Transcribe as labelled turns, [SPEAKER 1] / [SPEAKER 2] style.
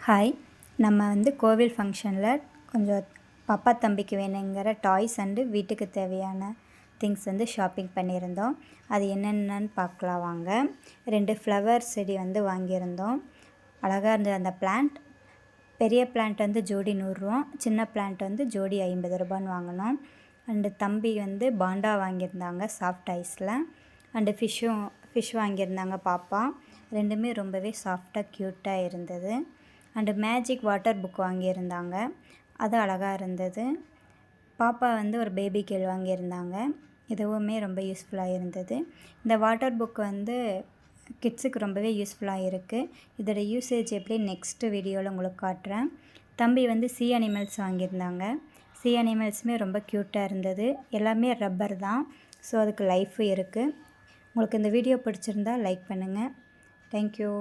[SPEAKER 1] Hi, நம்ம கோவில் ஃபங்க்ஷனில் கொஞ்சம் பாப்பா தம்பிக்கு வேணுங்கிற டாய்ஸ் அண்டு வீட்டுக்கு தேவையான திங்ஸ் ஷாப்பிங் பண்ணியிருந்தோம். அது என்னென்னு பார்க்கலாம் வாங்க. 2 ஃப்ளவர் செடி வாங்கியிருந்தோம். அழகாக இருந்தது அந்த பிளான்ட். பெரிய பிளான்ட் ஜோடி 100 ரூபா, சின்ன பிளான்ட் ஜோடி 50 ரூபான்னு வாங்கினோம். அண்டு தம்பி பாண்டா வாங்கியிருந்தாங்க சாஃப்ட் ஐஸில். அண்டு ஃபிஷ் வாங்கியிருந்தாங்க பாப்பா. ரெண்டுமே ரொம்பவே சாஃப்டாக க்யூட்டாக இருந்தது. அண்டு மேஜிக் வாட்டர் புக் வாங்கியிருந்தாங்க, அது அழகாக இருந்தது. பாப்பா ஒரு பேபி கேள் வாங்கியிருந்தாங்க, இதுவுமே ரொம்ப யூஸ்ஃபுல்லாக இருந்தது. இந்த வாட்டர் புக் கிட்ஸுக்கு ரொம்பவே யூஸ்ஃபுல்லாக இருக்குது. இதோட யூசேஜ் எப்படி நெக்ஸ்ட்டு வீடியோவில் உங்களுக்கு காட்டுறேன். தம்பி சி அனிமல்ஸ் வாங்கியிருந்தாங்க. சி அனிமல்ஸுமே ரொம்ப க்யூட்டாக இருந்தது. எல்லாமே ரப்பர் தான், ஸோ அதுக்கு லைஃபும் இருக்குது. உங்களுக்கு இந்த வீடியோ பிடிச்சிருந்தா லைக் பண்ணுங்கள். தேங்க்யூ.